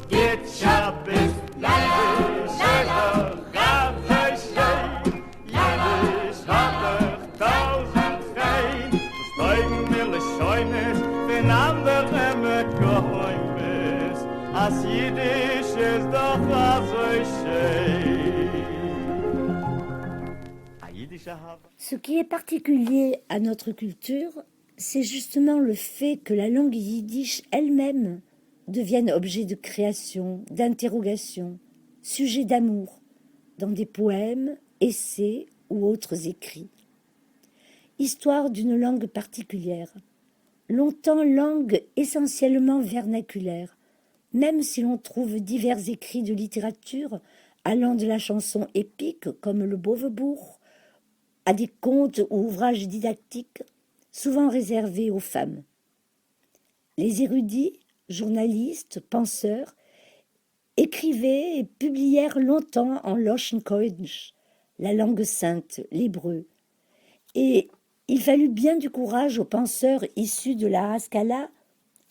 geht Shabbos, Jiddisch ist doch ganz schön. Jiddisch hat doch tausend Fein, das Teugen will es scheunis, den anderen mit Geheimnis, als Jiddisch ist doch so schön. A Jiddisch Ce qui est particulier à notre culture, c'est justement le fait que la langue yiddish elle-même devienne objet de création, d'interrogation, sujet d'amour, dans des poèmes, essais ou autres écrits. Histoire d'une langue particulière, longtemps langue essentiellement vernaculaire, même si l'on trouve divers écrits de littérature allant de la chanson épique comme le Boverbourg à des contes ou ouvrages didactiques souvent réservés aux femmes. Les érudits, journalistes, penseurs, écrivaient et publièrent longtemps en Loshen Kodesh, la langue sainte, l'hébreu. Et il fallut bien du courage aux penseurs issus de la Haskalah,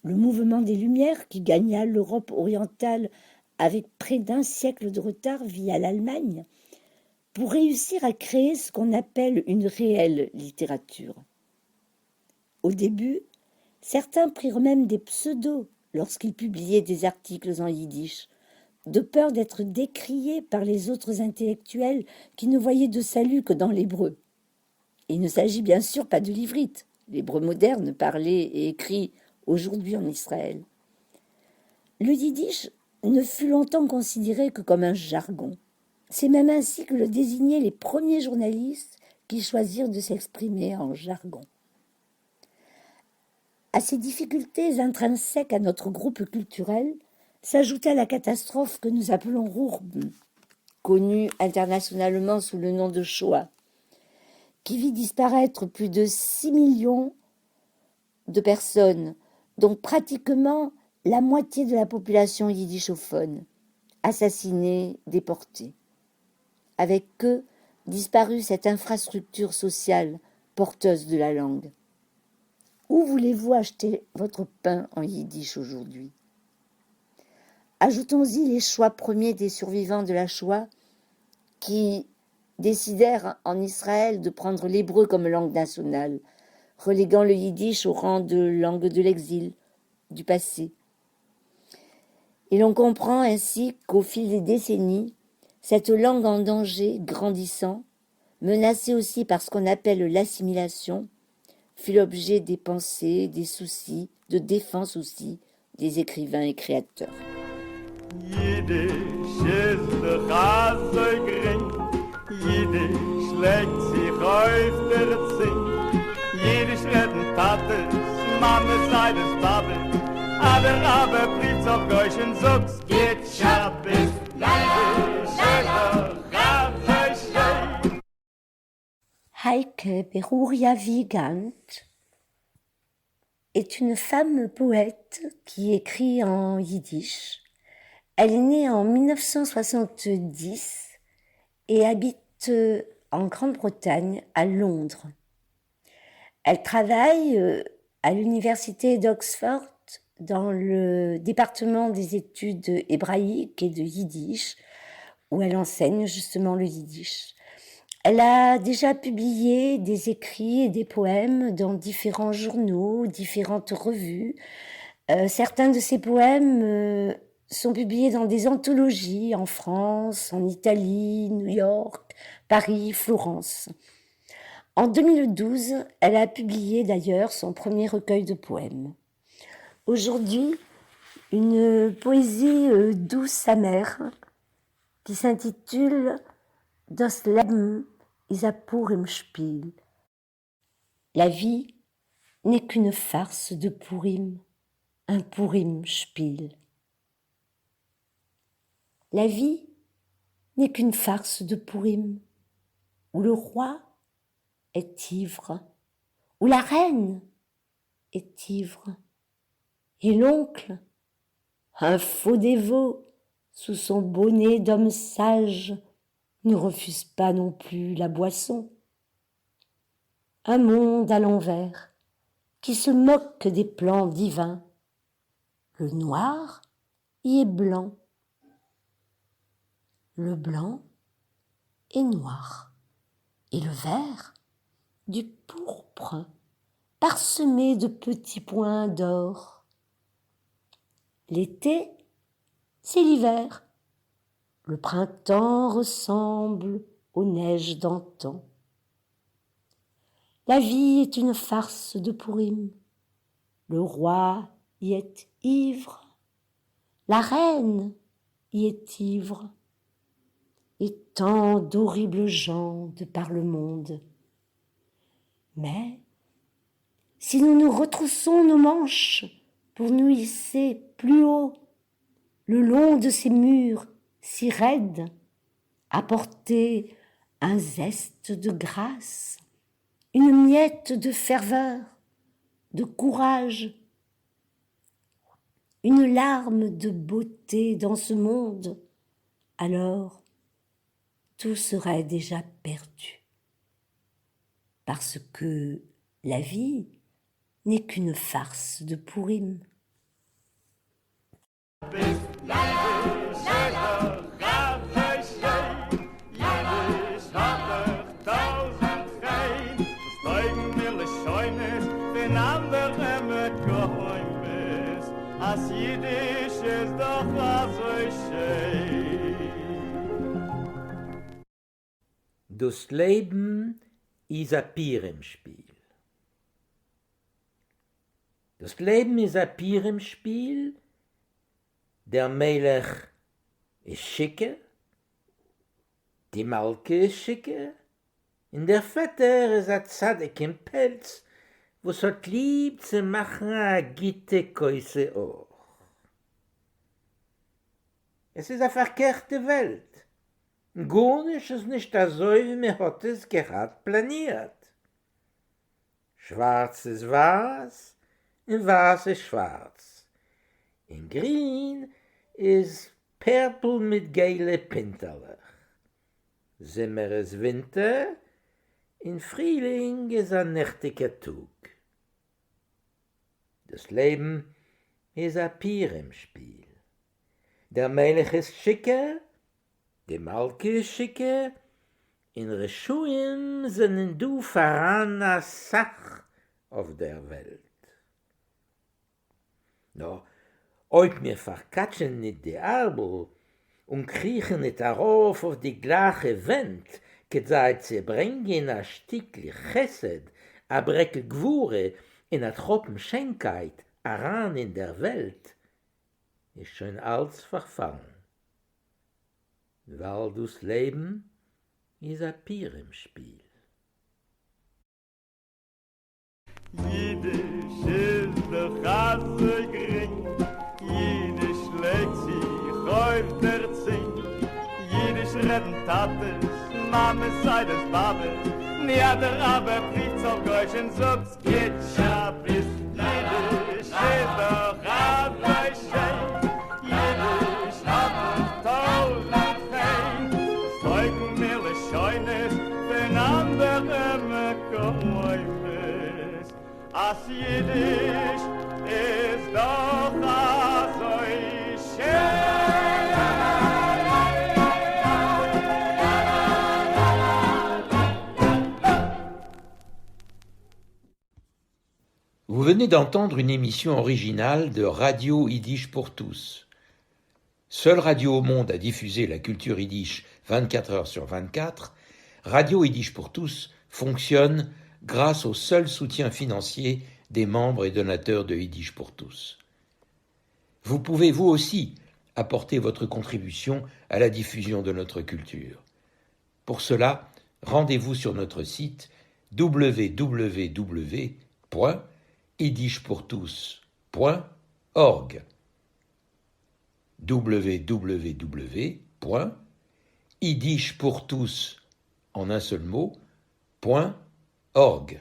le mouvement des Lumières qui gagna l'Europe orientale avec près d'un siècle de retard via l'Allemagne, pour réussir à créer ce qu'on appelle une réelle littérature. Au début, certains prirent même des pseudos lorsqu'ils publiaient des articles en yiddish, de peur d'être décriés par les autres intellectuels qui ne voyaient de salut que dans l'hébreu. Il ne s'agit bien sûr pas de l'ivrite, l'hébreu moderne parlé et écrit aujourd'hui en Israël. Le yiddish ne fut longtemps considéré que comme un jargon. C'est même ainsi que le désignaient les premiers journalistes qui choisirent de s'exprimer en jargon. À ces difficultés intrinsèques à notre groupe culturel s'ajouta la catastrophe que nous appelons Ruhrb, connue internationalement sous le nom de Shoah, qui vit disparaître plus de 6 millions de personnes, dont pratiquement la moitié de la population yiddishophone, assassinée, déportée. Avec eux, disparut cette infrastructure sociale porteuse de la langue. Où voulez-vous acheter votre pain en yiddish aujourd'hui? Ajoutons-y les choix premiers des survivants de la Shoah qui décidèrent en Israël de prendre l'hébreu comme langue nationale, reléguant le yiddish au rang de langue de l'exil, du passé. Et l'on comprend ainsi qu'au fil des décennies, cette langue en danger, grandissant, menacée aussi par ce qu'on appelle l'assimilation, fut l'objet des pensées, des soucis, de défense aussi, des écrivains et créateurs. Jiddisch ist doch auch so gering, Jiddisch legt sich auf der Zing, Jiddisch reden Tates, Mames seines Babes, aber blieb's auf Geuschen Suchs, geht Schabbos, Jiddisch ist doch auch so schön. Heike Beruria Wiegand est une femme poète qui écrit en yiddish. Elle est née en 1970 et habite en Grande-Bretagne, à Londres. Elle travaille à l'université d'Oxford dans le département des études hébraïques et de yiddish, où elle enseigne justement le yiddish. Elle a déjà publié des écrits et des poèmes dans différents journaux, différentes revues. Certains de ses poèmes sont publiés dans des anthologies en France, en Italie, New York, Paris, Florence. En 2012, elle a publié d'ailleurs son premier recueil de poèmes. Aujourd'hui, une poésie douce, amère, qui s'intitule « Das Leben ist ein Purim-Spiel ». La vie n'est qu'une farce de Purim, un Purim-Spiel. La vie n'est qu'une farce de Purim, où le roi est ivre, où la reine est ivre, et l'oncle, un faux dévot, sous son bonnet d'homme sage, ne refuse pas non plus la boisson. Un monde à l'envers, qui se moque des plans divins. Le noir y est blanc. Le blanc est noir et le vert du pourpre parsemé de petits points d'or. L'été, c'est l'hiver. Le printemps ressemble aux neiges d'antan. La vie est une farce de Pourim. Le roi y est ivre. La reine y est ivre. Et tant d'horribles gens de par le monde. Mais si nous nous retroussons nos manches pour nous hisser plus haut, le long de ces murs si raides, apporter un zeste de grâce, une miette de ferveur, de courage, une larme de beauté dans ce monde, alors tout serait déjà perdu. Parce que la vie n'est qu'une farce de Pourim. As Jiddisch ist doch so schön. Das Leben ist ein Piremspiel. Das Leben ist ein Piremspiel. Der Melech ist schicke, die Malke ist schicke, und der Vetter ist ein Zadek im Pelz, was hat lieb zu machen a gitte Käuse auch. Es ist eine verkehrte Welt. Gonisch ist nicht so, wie man hat es gerade planiert. Schwarz ist weiß, und weiß ist schwarz. In grün ist purple mit geile Pinterlach. Sommer ist Winter, in Frühling ist ein nächtiger Tag. Das Leben ist ein Piremspiel. Der Melech ist schicke, die Malke ist schicke, in Reschuim sind du voran a Sach auf der Welt. No, ob mir verkatschen nicht die Arbel und kriechen nicht darauf auf die gleiche Wend, gedeiht sie bringen a Stückli Chesed, a Brecke Gwure, in a Tropen Schenkeit, aran in der Welt, ist schon alles verfallen. Weil das Leben ist ein Piremspiel. Jiddisch ist doch so gering, Jiddisch legt sich auf der Zink, Jiddisch redden Tates, Mame sei des Babes, ja der Rabbe bricht zum Geuschen, subs geht schab ist, Jiddisch ist doch so schön, Jiddisch hat uns tausend Fein, das Teugen mir le Scheunes, den anderen Geheimnis, as Jiddisch ist doch so schön. Vous venez d'entendre une émission originale de Radio Yiddish pour tous. Seule radio au monde à diffuser la culture yiddish 24 heures sur 24, Radio Yiddish pour tous fonctionne grâce au seul soutien financier des membres et donateurs de Yiddish pour tous. Vous pouvez vous aussi apporter votre contribution à la diffusion de notre culture. Pour cela, rendez-vous sur notre site www.yiddishpourtous.org www.yiddishpourtous en un seul mot, .org